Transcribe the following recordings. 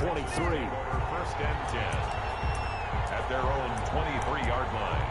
23. First and 10 at their own 23-yard line.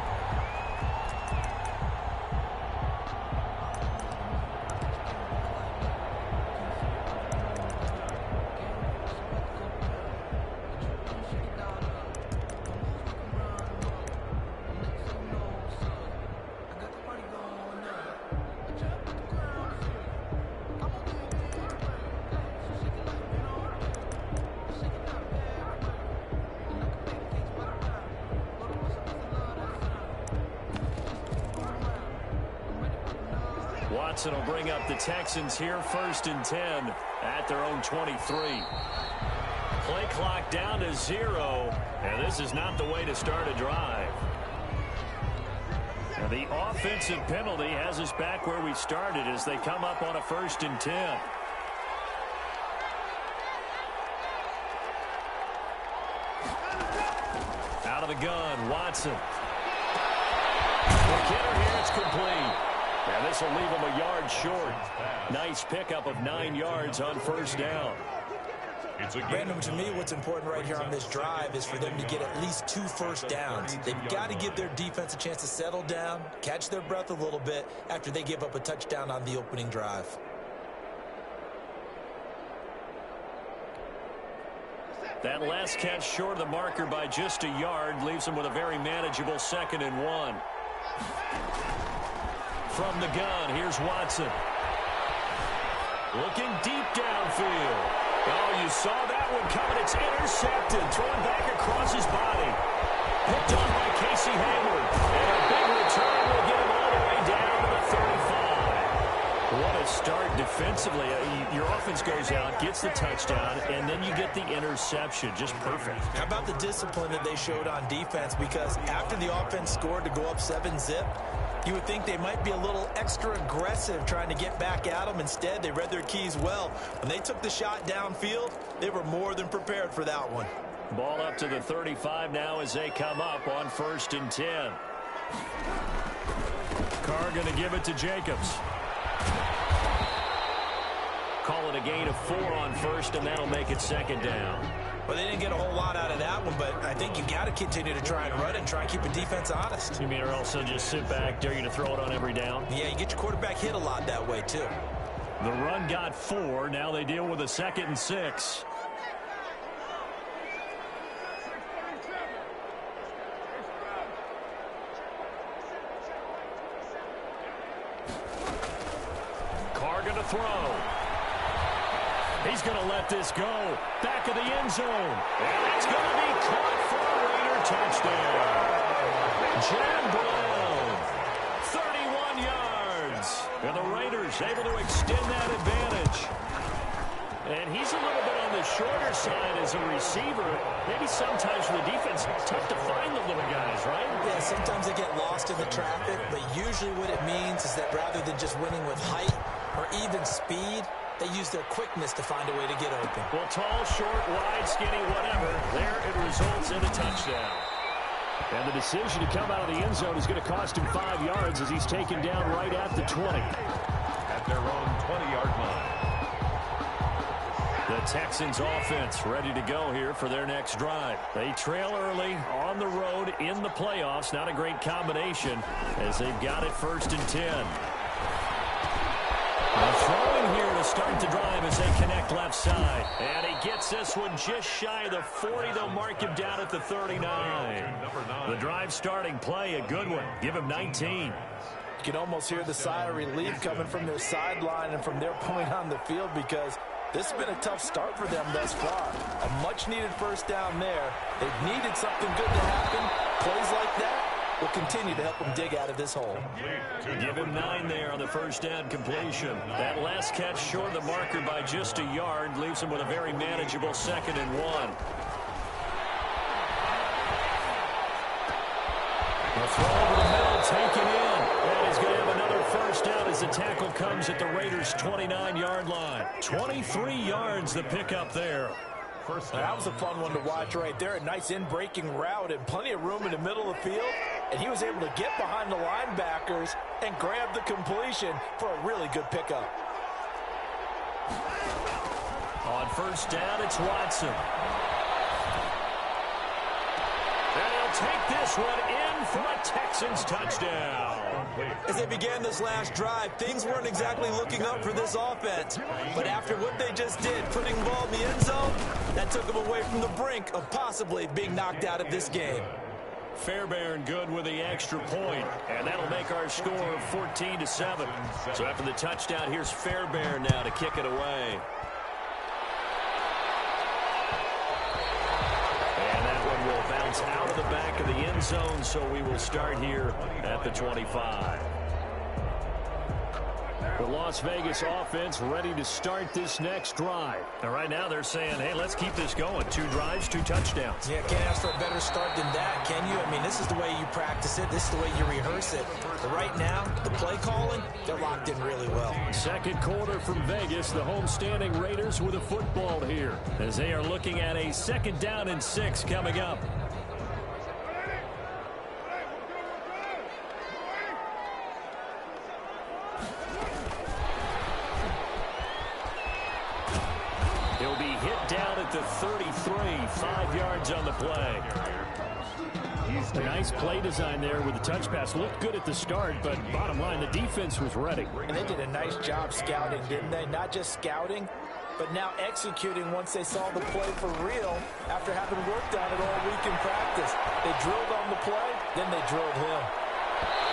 Watson will bring up the Texans here, first and 10 at their own 23. Play clock down to 0, and this is not the way to start a drive. Now the offensive penalty has us back where we started as they come up on a first and 10. Out of the gun, Watson. The kidder here, it's complete. And this will leave him a yard short. Nice pickup of 9 yards on first down. Brandon, to me, what's important right here on this drive is for them to get at least 2 first downs. They've got to give their defense a chance to settle down, catch their breath a little bit after they give up a touchdown on the opening drive. That last catch short of the marker by just a yard leaves them with a very manageable 2nd and 1. From the gun, here's Watson. Looking deep downfield. Oh, you saw that one coming. It's intercepted. Thrown back across his body. Picked on by Casey Hayward. And a big return will get him all the way down to the 35. What a start defensively. Your offense goes out, gets the touchdown, and then you get the interception. Just perfect. How about the discipline that they showed on defense? Because after the offense scored to go up 7-zip, you would think they might be a little extra aggressive trying to get back at them. Instead, they read their keys well. When they took the shot downfield, they were more than prepared for that one. Ball up to the 35 now as they come up on first and 10. Carr going to give it to Jacobs. Call it a gain of 4 on first, and that'll make it 2nd down. Well, they didn't get a whole lot out of that one, but I think you got to continue to try and run and try and keep the defense honest. You mean or also just sit back, dare you to throw it on every down? Yeah, you get your quarterback hit a lot that way, too. The run got 4. Now they deal with a 2nd and 6. Carr going to throw. He's going to let this go. Back of the end zone. And it's going to be caught for a Raider touchdown. John Brown, 31 yards. And the Raiders able to extend that advantage. And he's a little bit on the shorter side as a receiver. Maybe sometimes for the defense, tough to find the little guys, right? Yeah, sometimes they get lost in the traffic, but usually what it means is that rather than just winning with height or even speed, they use their quickness to find a way to get open. Well, tall, short, wide, skinny, whatever. There it results in a touchdown. And the decision to come out of the end zone is going to cost him 5 yards as he's taken down right at the 20. At their own 20-yard line. The Texans offense ready to go here for their next drive. They trail early on the road in the playoffs. Not a great combination as they've got it first and 10. They're throwing here to start the drive as they connect left side. And he gets this one just shy of the 40. They'll mark him down at the 39. The drive starting play, a good one. Give him 19. You can almost hear the sigh of relief coming from their sideline and from their point on the field because this has been a tough start for them thus far. A much-needed first down there. They've needed something good to happen. Plays like that will continue to help them dig out of this hole. Give him 9 there on the first down completion. That last catch short of the marker by just a yard leaves him with a very manageable 2nd and 1. The throw over the middle, taken in. And he's going to have another first down as the tackle comes at the Raiders' 29-yard line. 23 yards the pickup there. That was a fun one to watch right there. A nice in-breaking route and plenty of room in the middle of the field. And he was able to get behind the linebackers and grab the completion for a really good pickup. On first down, it's Watson. take this one in for a Texans touchdown. As they began this last drive, things weren't exactly looking up for this offense. But after what they just did, putting the ball in the end zone, that took them away from the brink of possibly being knocked out of this game. Fairbairn good with the extra point, and that'll make our score 14-7. So after the touchdown, here's Fairbairn now to kick it away. And that one will bounce out of the back of the end zone, so we will start here at the 25. The Las Vegas offense ready to start this next drive. And right now they're saying, hey, let's keep this going. 2 drives, 2 touchdowns. Yeah, can't ask for a better start than that, can you? I mean, this is the way you practice it. This is the way you rehearse it. But right now, the play calling, they're locked in really well. Second quarter from Vegas. The homestanding Raiders with a football here as they are looking at a 2nd down and 6 coming up. He'll be hit down at the 33, 5 yards on the play. A nice play design there with the touch pass. Looked good at the start, but bottom line, the defense was ready. And they did a nice job scouting, didn't they? Not just scouting, but now executing once they saw the play for real after having worked on it all week in practice. They drilled on the play, then they drilled him.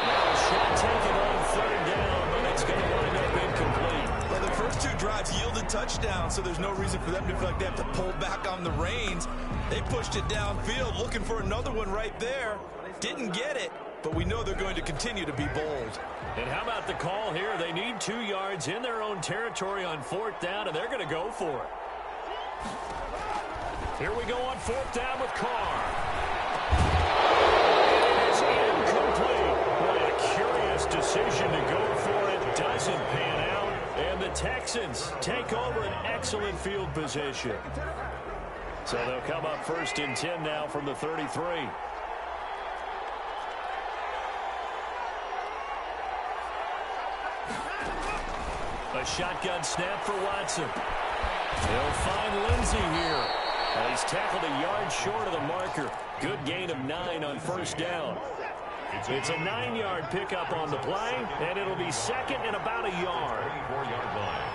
Now shot taken on 3rd down, but it's going to wind up incomplete. Well, the first 2 drives yielded touchdowns, so there's no reason for them to feel like they have to pull back on the reins. They pushed it downfield, looking for another one right there. Didn't get it, but we know they're going to continue to be bold. And how about the call here? They need 2 yards in their own territory on 4th down, and they're going to go for it. Here we go on 4th down with Carr. It's incomplete. What a curious decision to go for it. Doesn't pan out. And the Texans take over an excellent field position. So they'll come up 1st and 10 now from the 33. A shotgun snap for Watson. He'll find Lindsey here. And he's tackled a yard short of the marker. Good gain of 9 on 1st down. It's a 9-yard pickup on the play, and it'll be 2nd and about a yard. 4-yard line.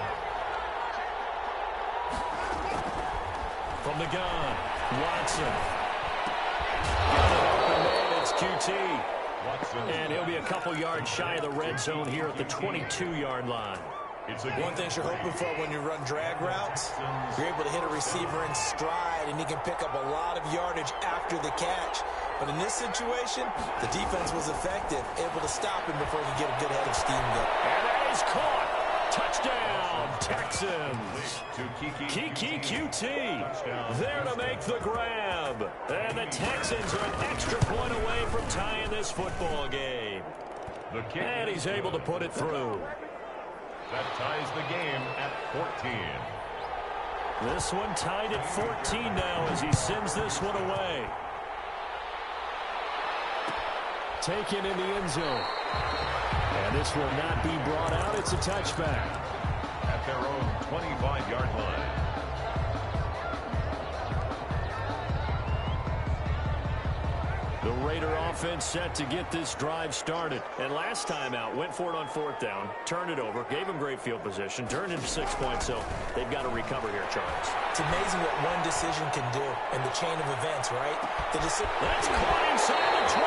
From the gun, Watson. Got it open man, it's QT. And he'll be a couple yards shy of the red zone here at the 22-yard line. One thing you're hoping for when you run drag routes, you're able to hit a receiver in stride, and he can pick up a lot of yardage after the catch. But in this situation, the defense was effective, able to stop him before he could get a good head of steam going. And that is caught. Touchdown, Texans. Kiki QT there to make the grab. And the Texans are an extra point away from tying this football game. And he's able to put it through. That ties the game at 14. This one tied at 14 now as he sends this one away. Taken in the end zone. And this will not be brought out. It's a touchback. At their own 25-yard line. The Raider offense set to get this drive started. And last time out, went for it on 4th down, turned it over, gave him great field position, turned into 6 points, so they've got to recover here, Charles. It's amazing what one decision can do in the chain of events, right? That's caught inside the 20.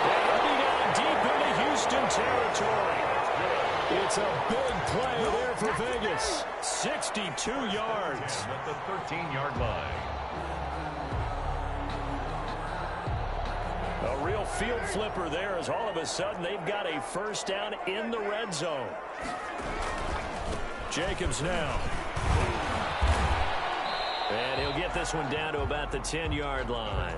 And he'll be down deep into Houston territory. It's a big play there for Vegas. 62 yards. At the 13-yard line. A real field flipper there as all of a sudden they've got a 1st down in the red zone. Jacobs now. And he'll get this one down to about the 10-yard line.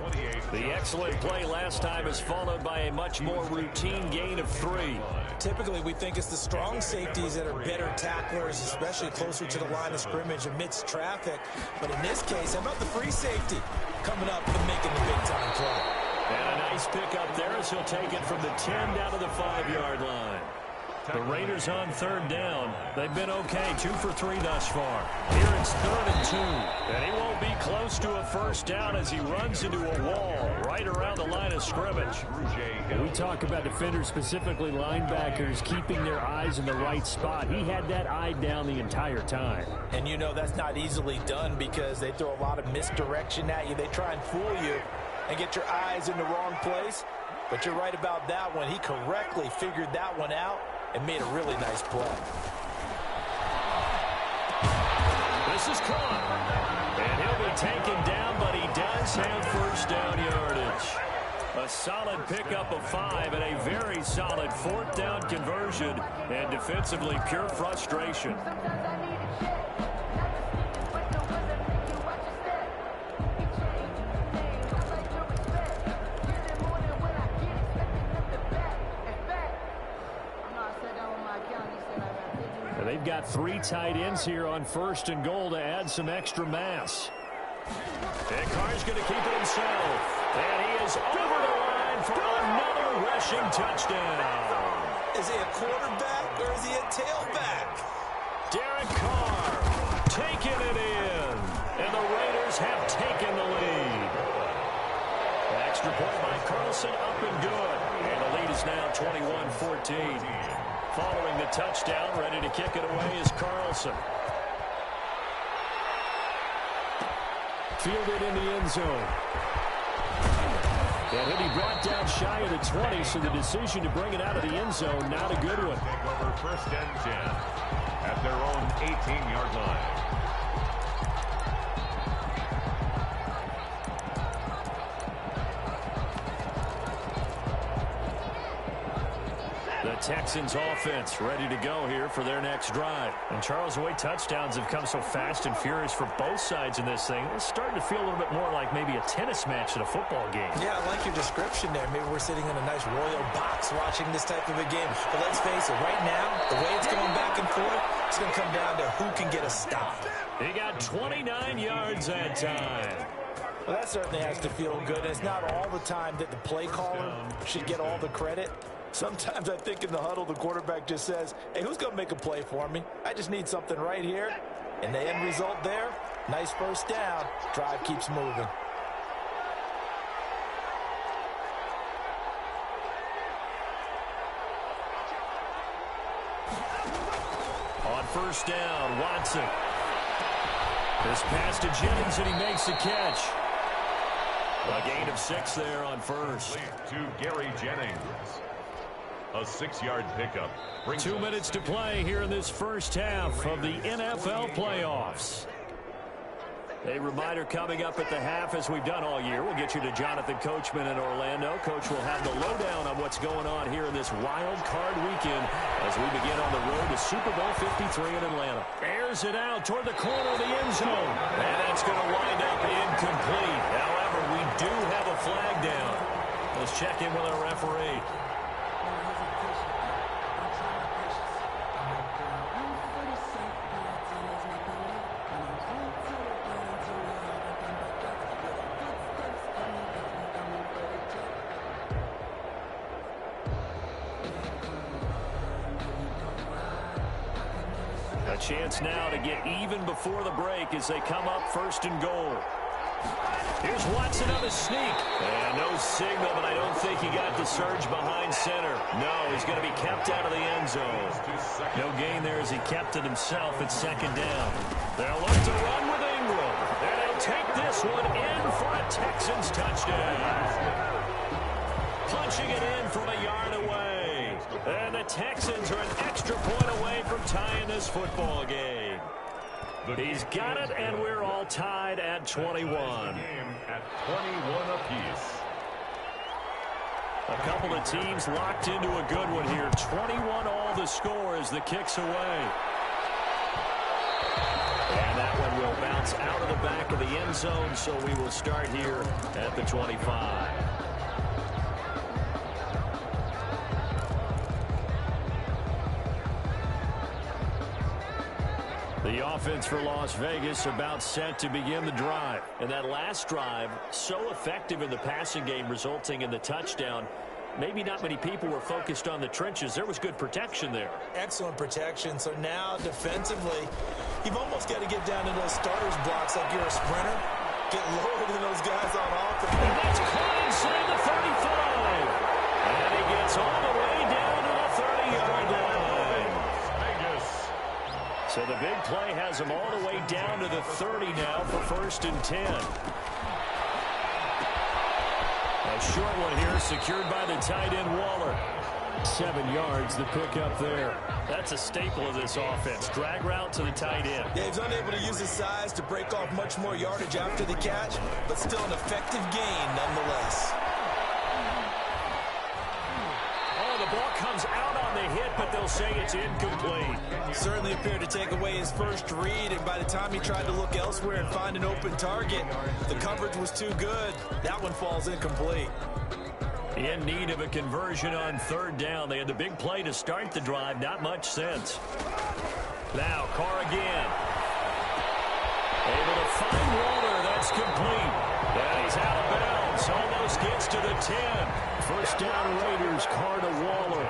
The excellent play last time is followed by a much more routine gain of 3. Typically, we think it's the strong safeties that are better tacklers, especially closer to the line of scrimmage amidst traffic. But in this case, how about the free safety coming up and making the big-time play? And a nice pickup there as he'll take it from the 10 down to the 5-yard line. The Raiders on third down. They've been okay, 2 for 3 thus far. Here it's 3rd and 2. And he won't be close to a first down as he runs into a wall right around the line of scrimmage. We talk about defenders, specifically linebackers, keeping their eyes in the right spot. He had that eye down the entire time. And you know that's not easily done because they throw a lot of misdirection at you. They try and fool you and get your eyes in the wrong place. But you're right about that one. He correctly figured that one out and made a really nice play. This is caught. And he'll be taken down, but he does have first down yardage. A solid pickup of 5 and a very solid 4th down conversion. And defensively, pure frustration. They've got 3 tight ends here on 1st and goal to add some extra mass. And Carr's going to keep it himself. And he is over the line for another rushing touchdown. Is he a quarterback or is he a tailback? Derek Carr taking it in. And the Raiders have taken the lead. An extra point by Carlson, up and good. And the lead is now 21-14. Following the touchdown, ready to kick it away is Carlson. Fielded in the end zone. And he'll be brought down shy of the 20, so the decision to bring it out of the end zone, not a good one. Take over 1st and 10 at their own 18-yard line. The Texans offense ready to go here for their next drive. And Charles, the way touchdowns have come so fast and furious for both sides in this thing, it's starting to feel a little bit more like maybe a tennis match at a football game. Yeah, I like your description there. Maybe we're sitting in a nice royal box watching this type of a game. But let's face it, right now, the way it's going back and forth, it's going to come down to who can get a stop. He got 29 yards that time. Well, that certainly has to feel good. It's not all the time that the play caller should get all the credit. Sometimes I think in the huddle, the quarterback just says, hey, who's going to make a play for me? I just need something right here. And the end result there, nice first down. Drive keeps moving. On first down, Watson. This pass to Jennings, and he makes the catch. A gain of 6 there on first. To Gary Jennings. A 6-yard pickup. 2 minutes to play here in this first half of the NFL playoffs. A reminder coming up at the half, as we've done all year. We'll get you to Jonathan Coachman in Orlando. Coach will have the lowdown on what's going on here in this wild card weekend as we begin on the road to Super Bowl 53 in Atlanta. Airs it out toward the corner of the end zone. And that's going to wind up incomplete. However, we do have a flag down. Let's check in with our referee. A chance now to get even before the break as they come up 1st and goal. Here's Watson on the sneak. And no signal, but I don't think he got the surge behind center. No, he's going to be kept out of the end zone. No gain there as he kept it himself at 2nd down. They'll look to run with Ingram. And they'll take this one in for a Texans touchdown. Punching it in from a yard away. And the Texans are an extra point away from tying this football game. He's got it, and we're all tied at 21. At 21 apiece. A couple of teams locked into a good one here. 21 all the score as the kick's away. And that one will bounce out of the back of the end zone, so we will start here at the 25. The offense for Las Vegas about set to begin the drive. And that last drive, so effective in the passing game, resulting in the touchdown. maybe not many people were focused on the trenches. There was good protection there. Excellent protection. So now defensively, you've almost got to get down to those starters blocks like you're a sprinter. Get lower than those guys on offense. And that's caught inside the 35. And he gets all the way down to the 30-yard line. So the big play has him all the way down to the 30 now for 1st and 10. A short one here, secured by the tight end Waller. 7 yards, the pick up there. That's a staple of this offense. Drag route to the tight end. Yeah, he's unable to use his size to break off much more yardage after the catch, but still an effective gain nonetheless. Oh, the ball comes out on the hit, but they'll say it's incomplete. Certainly appeared to take away his first read, and by the time he tried to look elsewhere and find an open target, the coverage was too good. That one falls incomplete. In need of a conversion on 3rd down. They had the big play to start the drive. Not much sense. Now, Carr again. Able to find Waller. That's complete. And he's out of bounds. Almost gets to the 10. 1st down Raiders. Carr to Waller.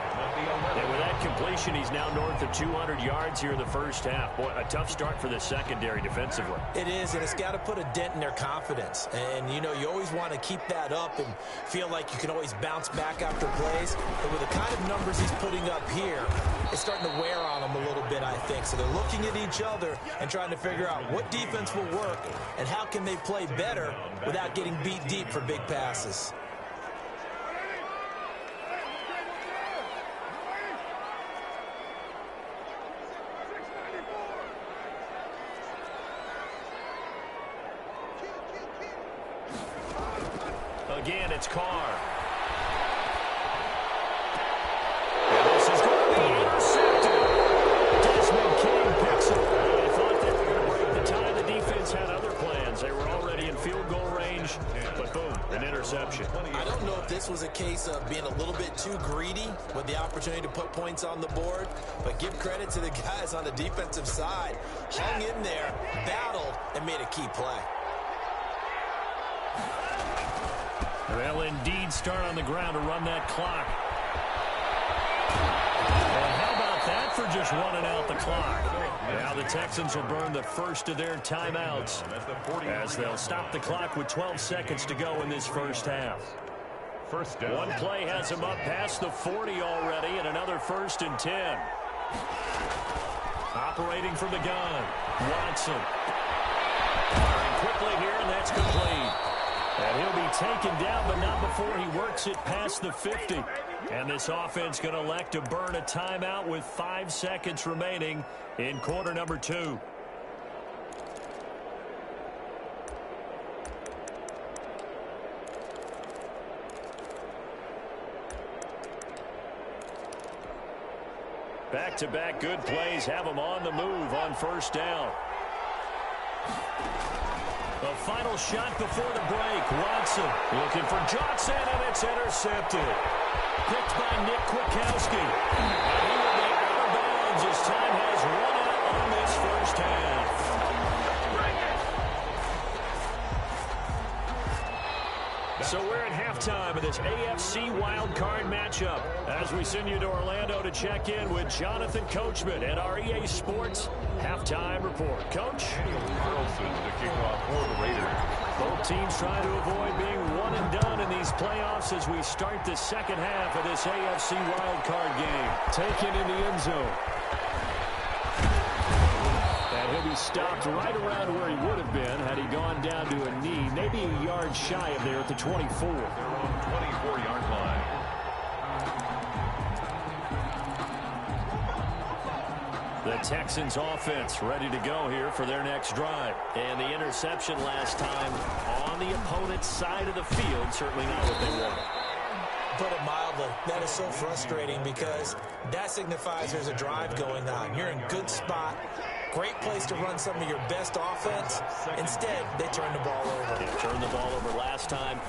And with that completion, he's now north of 200 yards here in the first half. Boy, a tough start for the secondary defensively. It is, and it's got to put a dent in their confidence. And, you know, you always want to keep that up and feel like you can always bounce back after plays. But with the kind of numbers he's putting up here, it's starting to wear on them a little bit, I think. So they're looking at each other and trying to figure out what defense will work and how can they play better without getting beat deep for big passes. Again, it's Carr. And this is going to be intercepted. Desmond King picks it. They thought they were going to break the tie. The defense had other plans. They were already in field goal range, but boom, an interception. I don't know if this was a case of being a little bit too greedy with the opportunity to put points on the board, but give credit to the guys on the defensive side. Hung in there, battled, and made a key play. They'll indeed start on the ground to run that clock. And how about that for just running out the clock? Now the Texans will burn the first of their timeouts as they'll stop the clock with 12 seconds to go in this first half. First down. One play has them up past the 40 already, and another 1st and 10. Operating from the gun, Watson. Firing quickly here, and that's complete. And he'll be taken down, but not before he works it past the 50. And this offense going to elect to burn a timeout with 5 seconds remaining in quarter number 2. Back-to-back good plays have them on the move on 1st down. The final shot before the break. Watson looking for Johnson, and it's intercepted. Picked by NickBurke10's. And he will be out of bounds as time has run out on this first half. So we're at halftime of this AFC wildcard matchup as we send you to Orlando to check in with Jonathan Coachman at our EA Sports Halftime Report. Coach? Carlson to kick off for the Raiders. Both teams trying to avoid being one and done in these playoffs as we start the second half of this AFC wildcard game. Taken in the end zone. And he'll be stopped right around where he would have been had he gone down to a knee, maybe a yard shy of there at the 24. Their own 24-yard line. The Texans offense ready to go here for their next drive. And the interception last time on the opponent's side of the field, certainly not what they wanted. Put it mildly, that is so frustrating because that signifies there's a drive going on. You're in good spot. Great place to run some of your best offense. Instead, they turn the ball over. They turned the ball over last time.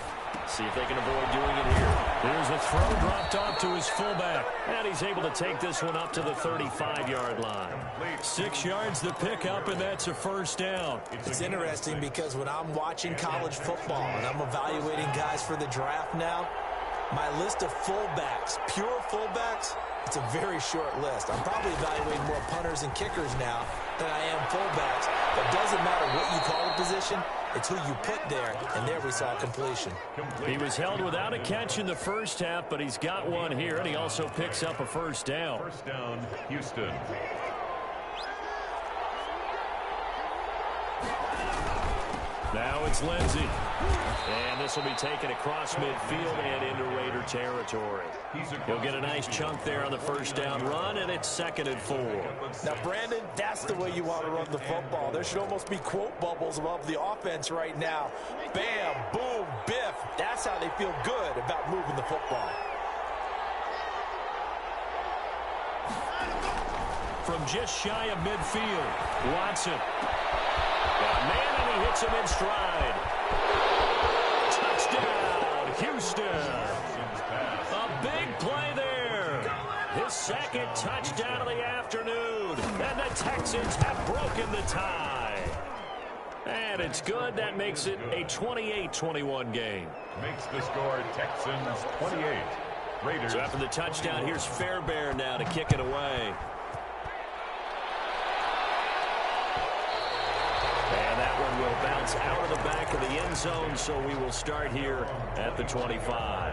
See if they can avoid doing it here. Here's a throw dropped off to his fullback. And he's able to take this one up to the 35-yard line. 6 yards the pickup, and that's a 1st down. It's interesting because when I'm watching college football and I'm evaluating guys for the draft now, My list of fullbacks, pure fullbacks, it's a very short list. I'm probably evaluating more punters and kickers now than I am fullbacks. But it doesn't matter what you call the position, it's who you put there, and there we saw completion. He was held without a catch in the first half, but he's got one here, and he also picks up a first down. First down, Houston. Now it's Lindsey. And this will be taken across midfield and into Raider territory. He'll get a nice chunk there on the first down run, and it's 2nd and 4. Now, Brandon, that's the way you want to run the football. There should almost be quote bubbles above the offense right now. Bam, boom, biff. That's how they feel good about moving the football. From just shy of midfield, Watson. Got a man, and he hits him in stride. Touchdown, Houston. A big play there. His 2nd touchdown of the afternoon. And the Texans have broken the tie. And it's good. That makes it a 28-21 game. Makes the score Texans 28. Raiders. So after the touchdown, here's Fairbairn now to kick it away. And that one will bounce out of the back of the end zone, so we will start here at the 25.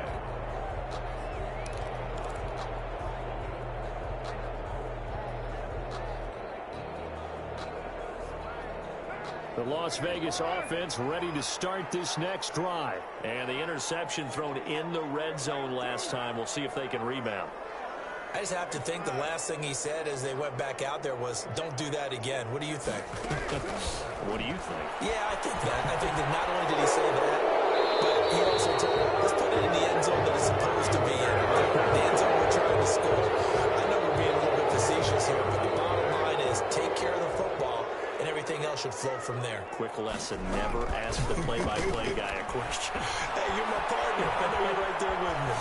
The Las Vegas offense ready to start this next drive. And the interception thrown in the red zone last time. We'll see if they can rebound. I just have to think the last thing he said as they went back out there was, don't do that again. What do you think? What do you think? Yeah, I think that. I think that not only did he say that, but he also told him, let's put it in the end zone that it's supposed to be in. The end zone we're trying to score. I know we're being a little bit facetious here, but the bottom line is take care of the football, and everything else should flow from there. Quick lesson, never ask the play-by-play guy a question. Hey, you're my partner. I know you're right there with me.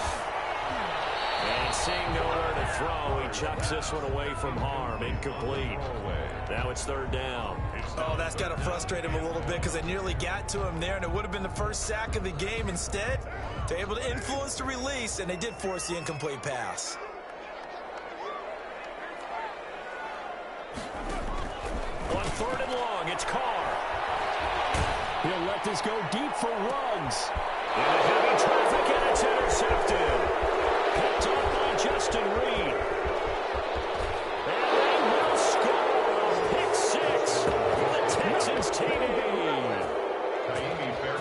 And seeing nowhere to throw, he chucks this one away from harm. Incomplete. Now it's 3rd down. Oh, that's got to frustrate him a little bit because I nearly got to him there, and it would have been the first sack of the game. Instead, they're able to influence the release, and they did force the incomplete pass. On 3rd and long, it's Carr. He'll let this go deep for Ruggs. Into heavy traffic, and it's intercepted. Picked off by Justin Reed. And they will score. Pick 6 for the Texans TD.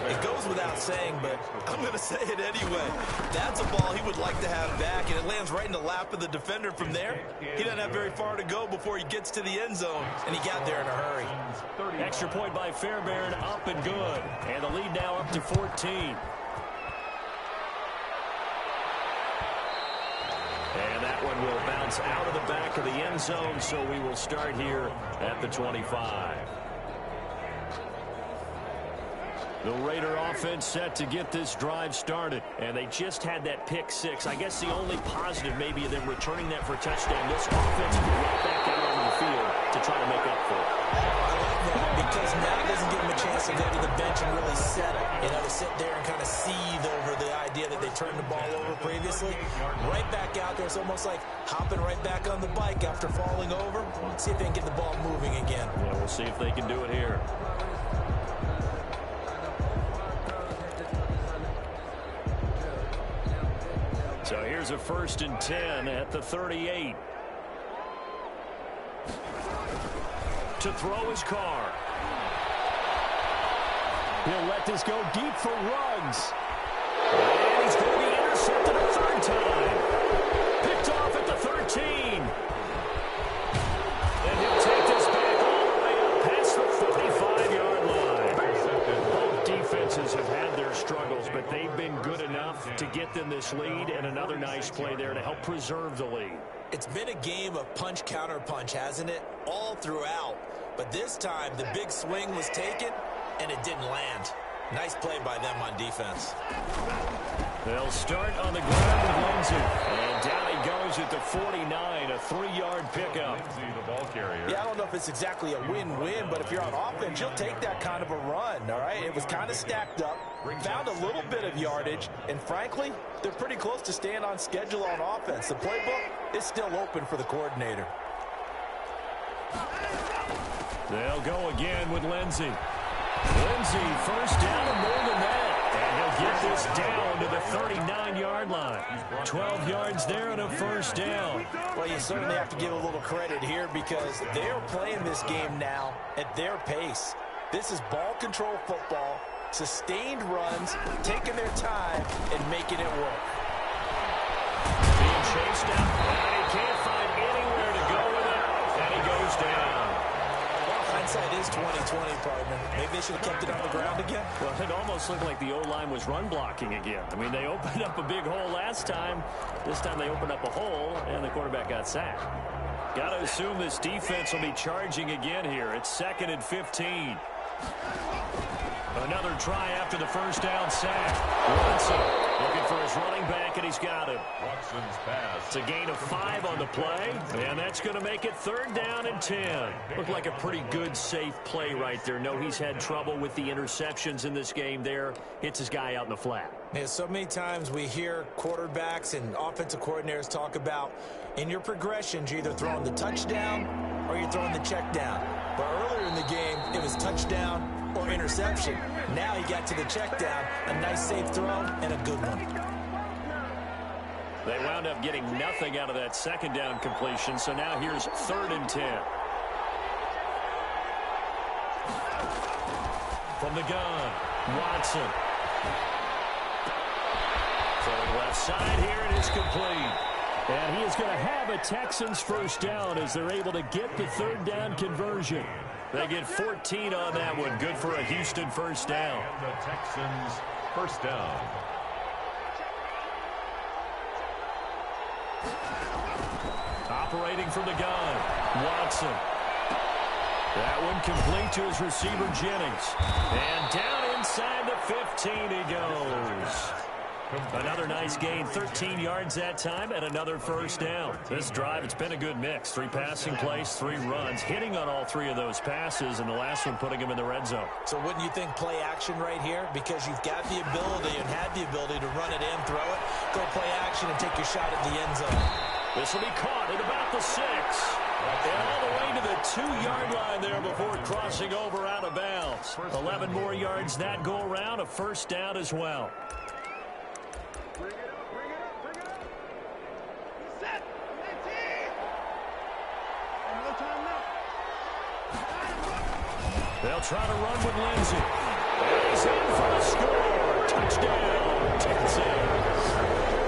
It goes without saying, but I'm going to say it anyway. That's a ball he would like to have back, and it lands right in the lap of the defender from there. He doesn't have very far to go before he gets to the end zone, and he got there in a hurry. Extra point by Fairbairn, up and good. And the lead now up to 14. And that one will bounce out of the back of the end zone, so we will start here at the 25. The Raider offense set to get this drive started, and they just had that pick 6. I guess the only positive maybe of them returning that for a touchdown. This offense will right back out on the field to try to make up for it. I like that because now it doesn't give them a chance to go to the bench and really settle. You know, to sit there and kind of seethe over the idea that they turned the ball over previously. Right back out there. It's almost like hopping right back on the bike after falling over. See if they can get the ball moving again. Yeah, we'll see if they can do it here. So here's a 1st and 10 at the 38. To throw his Carr. He'll let this go deep for Ruggs. And he's going to be intercepted a 3rd time. Picked off at the 13. And he'll take this back all the way up past the 45-yard line. Both defenses have had their struggles, but they've been good enough to get them this lead, and another nice play there to help preserve the lead. It's been a game of punch-counter-punch, hasn't it? All throughout. But this time, the big swing was taken, and it didn't land. Nice play by them on defense. They'll start on the ground with Lindsey. And down he goes at the 49, a 3-yard pickup. Lindsey, the ball carrier. Yeah, I don't know if it's exactly a win-win, but if you're on offense, you'll take that kind of a run, all right? It was kind of stacked up. found a little bit of yardage, and frankly, they're pretty close to staying on schedule on offense. The playbook is still open for the coordinator. They'll go again with Lindsey. Lindsey, first down and more than that. And he'll get this down to the 39-yard line. 12 yards there and a first down. Well, you certainly have to give a little credit here because they're playing this game now at their pace. This is ball control football, sustained runs, taking their time, and making it work. Being chased out, and he can't find anywhere to go with it, and he goes down. Hindsight is 20/20, partner. Maybe they should have kept it on the ground again. Well, it almost looked like the O-line was run blocking again. I mean, they opened up a big hole last time. This time they opened up a hole, and the quarterback got sacked. Got to assume this defense will be charging again here. It's 2nd and 15. Another try after the first down sack. Watson looking for his running back, and he's got him. Watson's pass. It's a gain of 5 on the play, and that's going to make it 3rd down and 10. Looked like a pretty good, safe play right there. No, he's had trouble with the interceptions in this game there. Hits his guy out in the flat. Yeah, so many times we hear quarterbacks and offensive coordinators talk about in your progressions, you're either throwing the touchdown or you're throwing the check down. But earlier in the game, it was touchdown or interception. Now he got to the check down, a nice safe throw, and a good one. They wound up getting nothing out of that 2nd down completion, so now here's 3rd and 10. From the gun, Watson. Throwing left side here, and it's complete. And he is going to have a Texans first down as they're able to get the 3rd down conversion. They get 14 on that one. Good for a Houston first down. And the Texans first down. Operating from the gun, Watson. That one complete to his receiver, Jennings. And down inside the 15 he goes. Another nice gain, 13 yards that time, and another first down. This drive, it's been a good mix. 3 passing plays, 3 runs, hitting on all 3 of those passes, and the last one putting him in the red zone. So wouldn't you think play action right here? Because you've got the ability and had the ability to run it in, throw it, go play action, and take your shot at the end zone. This will be caught at about the 6. And all the way to the 2-yard line there before crossing over out of bounds. 11 more yards that go around, a first down as well. They'll try to run with Lindsey. He's in for the score. Touchdown, Texans.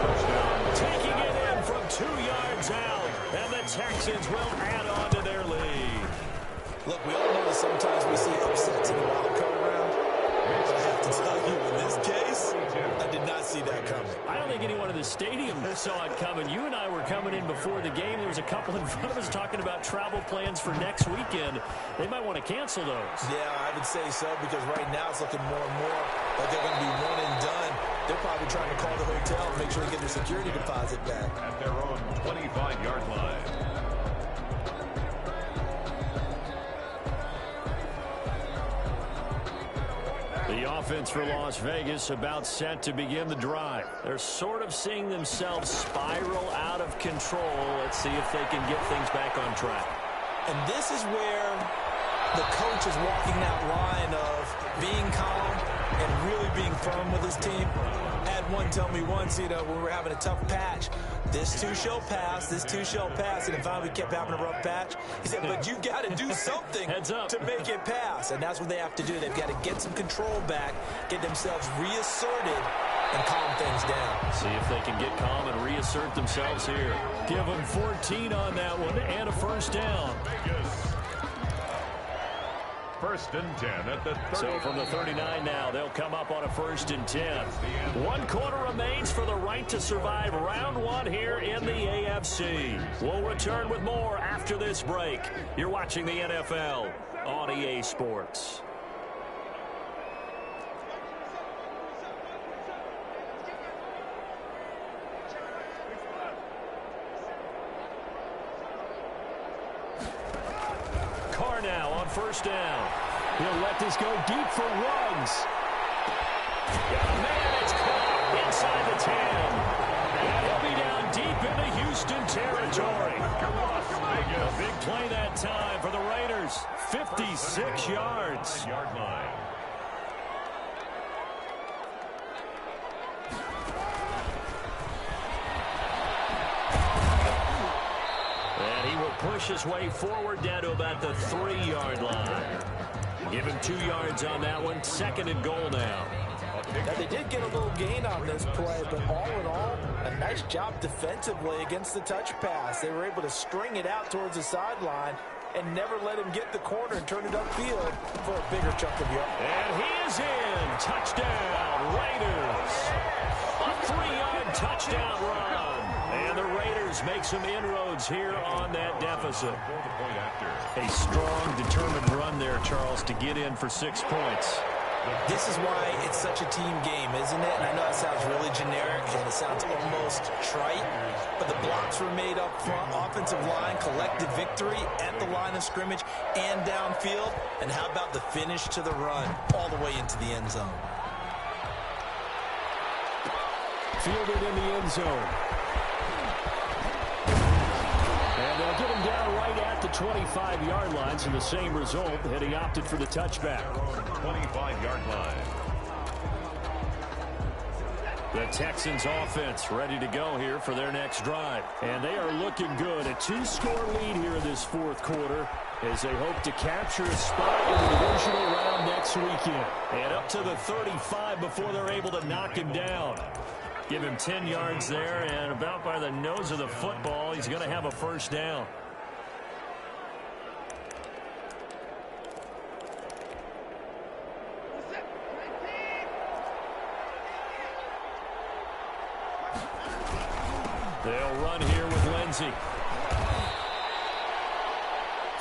Touchdown. Taking it in from 2 yards out. And the Texans will add on to their lead. Look, we all know that sometimes we see upsets in the wild card round. But I have to tell you, in this case, I did not see that coming. I don't think anyone in the stadium saw it coming. You and I were coming in before the game. There was a couple in front of us talking about travel plans for next weekend. They might want to cancel those. Yeah, I would say so, because right now it's looking more and more like they're going to be one and done. They're probably trying to call the hotel and make sure they get their security deposit back. At their own 25-yard line. The offense for Las Vegas about set to begin the drive. They're sort of seeing themselves spiral out of control. Let's see if they can get things back on track. And this is where the coach is walking that line of being calm and really being firm with his team. I had one tell me once, when we were having a tough patch, this too shall pass, this too shall pass. And finally we kept having a rough patch. He said, but you got to do something to make it pass. And that's what they have to do. They've got to get some control back, get themselves reasserted, and calm things down. See if they can get calm and reassert themselves here. Give them 14 on that one and a first down. First and 10 at the 30. So from the 39 now, they'll come up on a 1st and 10. 1 quarter remains for the right to survive round 1 here in the AFC. We'll return with more after this break. You're watching the NFL on EA Sports. Carr now on 1st down. He'll let this go deep for Ruggs. Man, it's caught inside the 10. And he'll be down deep into Houston territory. A big play that time for the Raiders. 56 yards. Yard line. And he will push his way forward down to about the 3-yard line. Give him 2 yards on that one. 2nd and goal now. Now, they did get a little gain on this play, but all in all, a nice job defensively against the touch pass. They were able to string it out towards the sideline and never let him get the corner and turn it upfield for a bigger chunk of yards. And he is in. Touchdown, Raiders. A 3-yard touchdown run. And the Raiders make some inroads here on that deficit. A strong, determined run there, Charles, to get in for 6 points. This is why it's such a team game, isn't it? And I know it sounds really generic and it sounds almost trite, but the blocks were made up front, offensive line, collected victory at the line of scrimmage and downfield. And how about the finish to the run all the way into the end zone? Fielded in the end zone. And they'll get him down right at the 25-yard line, so the same result, and he opted for the touchback. 25-yard line. The Texans offense ready to go here for their next drive. And they are looking good. A 2-score lead here in this 4th quarter as they hope to capture a spot in the divisional round next weekend. And up to the 35 before they're able to knock him down. Give him 10 yards there, and about by the nose of the football, he's going to have a first down. They'll run here with Lindsey.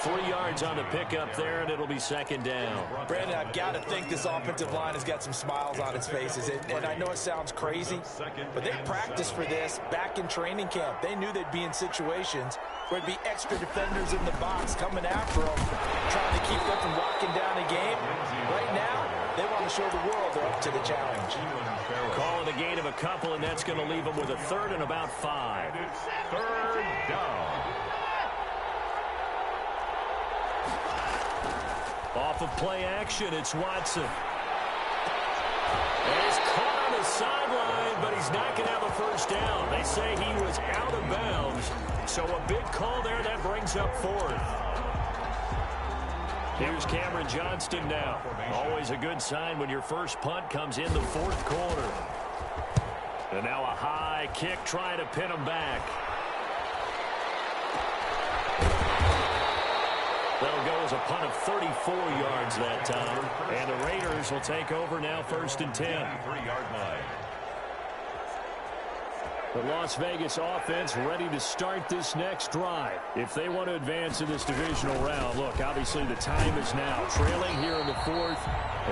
3 yards on the pickup there, and it'll be 2nd down. Brandon, I've got to think this offensive line has got some smiles on its faces. And I know it sounds crazy, but they practiced for this back in training camp. They knew they'd be in situations where there'd be extra defenders in the box coming after them, trying to keep them from locking down a game. Right now, they want to show the world they're up to the challenge. Calling a gain of a couple, and that's going to leave them with a 3rd and about 5. 3rd down. Off of play action, it's Watson. And he's caught on the sideline, but he's not going to have a first down. They say he was out of bounds, so a big call there that brings up 4th. Here's Cameron Johnston now. Always a good sign when your first punt comes in the 4th quarter. And now a high kick trying to pin him back. That'll go as a punt of 34 yards that time. And the Raiders will take over now 1st and 10. 3-yard line. The Las Vegas offense ready to start this next drive. If they want to advance in this divisional round, look, obviously the time is now. Trailing here in the 4th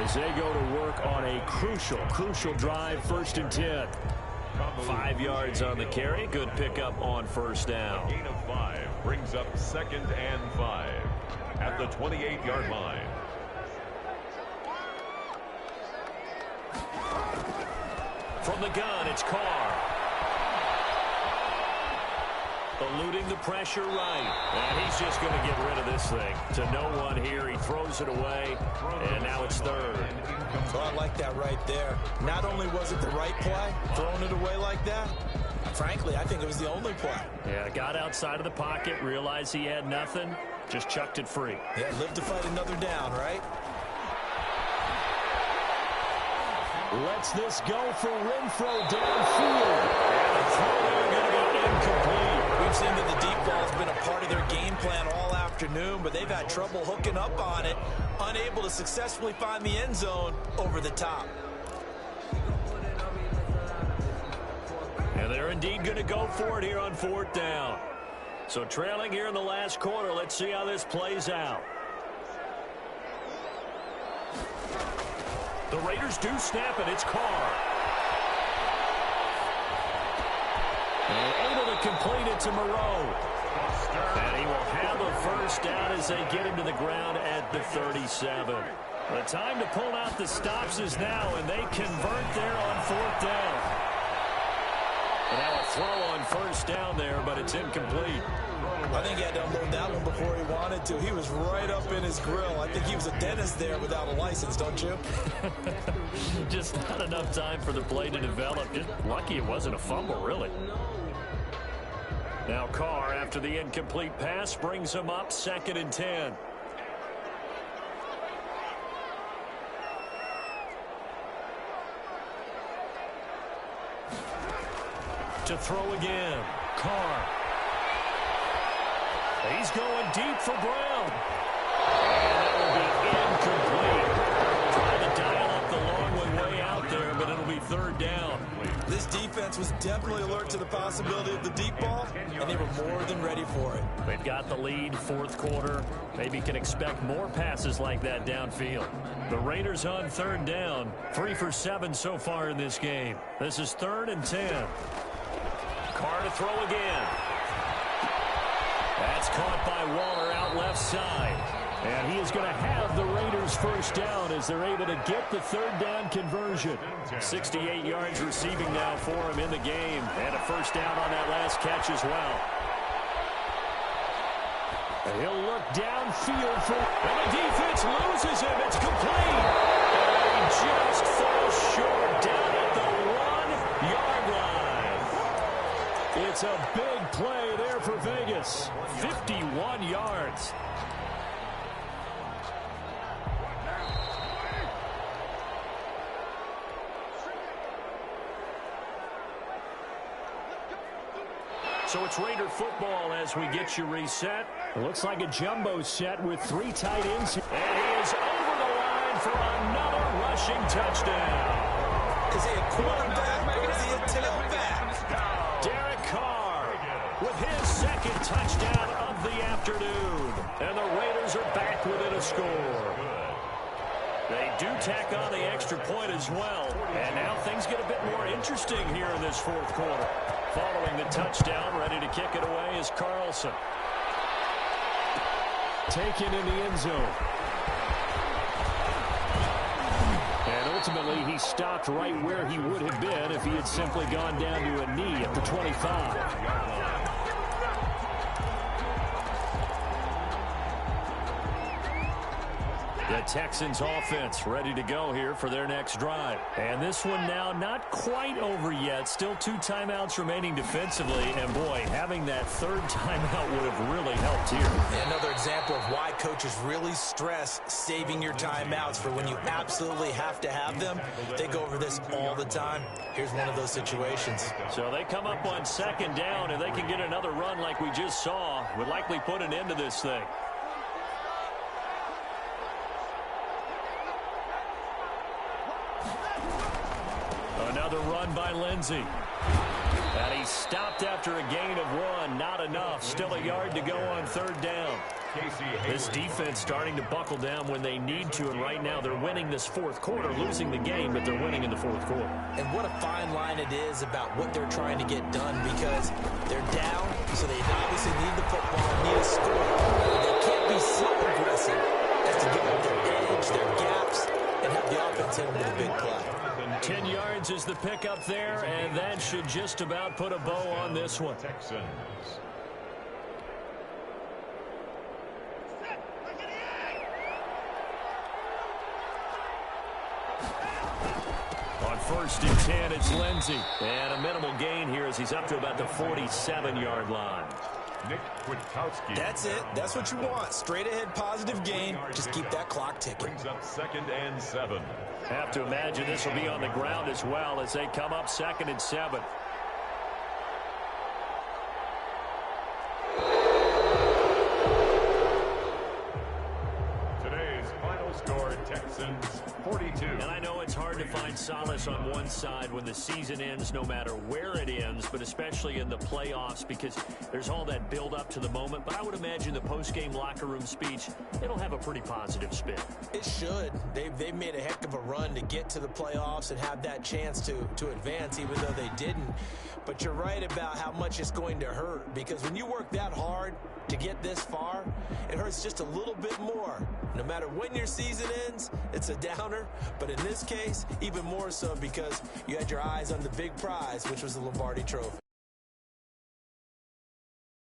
as they go to work on a crucial drive, 1st and 10. 5 yards on the carry. Good pickup on 1st down. Gain of 5 brings up 2nd and 5 at the 28-yard line. From the gun, it's Carr. Eluding the pressure right. And he's just going to get rid of this thing. To no one here. He throws it away. And now it's 3rd. So I like that right there. Not only was it the right play, throwing it away like that, frankly, I think it was the only play. Yeah, got outside of the pocket, realized he had nothing, just chucked it free. Yeah, live to fight another down, right? Lets this go for Renfro downfield. And the throw there going to go incomplete. We've seen that the deep ball has been a part of their game plan all afternoon, but they've had trouble hooking up on it, unable to successfully find the end zone over the top. And they're indeed going to go for it here on 4th down. So trailing here in the last quarter, let's see how this plays out. The Raiders do snap it. It's Carr. And able to complete it to Moreau. And he will have a first down as they get him to the ground at the 37. The time to pull out the stops is now, and they convert there on 4th down. And now a throw on 1st down there, but it's incomplete. I think he had to unload that one before he wanted to. He was right up in his grill. I think he was a dentist there without a license, don't you? Just not enough time for the play to develop. Just lucky it wasn't a fumble, really. Now Carr, after the incomplete pass, brings him up 2nd and 10. To throw again. Carr. He's going deep for Brown. And that will be incomplete. Trying to dial up the long one way out there, but it'll be 3rd down. This defense was definitely alert to the possibility of the deep ball, and they were more than ready for it. They've got the lead, 4th quarter. Maybe can expect more passes like that downfield. The Raiders on 3rd down. 3 for 7 so far in this game. This is 3rd and 10. Carr to throw again. That's caught by Waller out left side. And he is going to have the Raiders 1st down as they're able to get the 3rd down conversion. 68 yards receiving now for him in the game. And a 1st down on that last catch as well. And he'll look downfield for... And the defense loses him. It's complete. And he just falls short down at the 1-yard line. It's a big play there for Vegas. 51 yards. So it's Raider football as we get you reset. It looks like a jumbo set with 3 tight ends. And he is over the line for another rushing touchdown. Is he a quarterback or is he a tailback? Derek Carr with his 2nd touchdown of the afternoon. And the Raiders are back within a score. They do tack on the extra point as well. And now things get a bit more interesting here in this 4th quarter. Following the touchdown, ready to kick it away is Carlson. Taken in the end zone. And ultimately, he stopped right where he would have been if he had simply gone down to a knee at the 25. The Texans offense ready to go here for their next drive. And this one now not quite over yet. Still 2 timeouts remaining defensively. And boy, having that 3rd timeout would have really helped here. Another example of why coaches really stress saving your timeouts for when you absolutely have to have them. They go over this all the time. Here's one of those situations. So they come up on 2nd down, and they can get another run like we just saw. Would likely put an end to this thing. Another run by Lindsey. And he stopped after a gain of 1. Not enough. Still a yard to go on 3rd down. This defense starting to buckle down when they need to, and right now they're winning this 4th quarter, losing the game, but they're winning in the 4th quarter. And what a fine line it is about what they're trying to get done, because they're down, so they obviously need the football and need a score. They can't be so aggressive as to give up their edge, their gaps, and have the offense hit them with a big play. 10 yards is the pickup there, and that should just about put a bow on this one. On 1st and 10, it's Lindsey. And a minimal gain here as he's up to about the 47-yard line. That's it. That's what you want. Straight ahead positive gain. Just keep that clock ticking. Brings up 2nd and 7. Have to imagine this will be on the ground as well as they come up 2nd and 7. Today's final score, Texans 42. And I know it's hard to find solace on one side when the season ends, no matter where it ends, but especially in the playoffs because there's all that build up to the moment. But I would imagine the post-game locker room speech, it'll have a pretty positive spin. It should. They've made a heck of a run to get to the playoffs and have that chance to advance, even though they didn't. But you're right about how much it's going to hurt, because when you work that hard to get this far, it hurts just a little bit more. No matter when your season ends, it's a downer. But in this case, even more so because you had your eyes on the big prize, which was the Lombardi Trophy.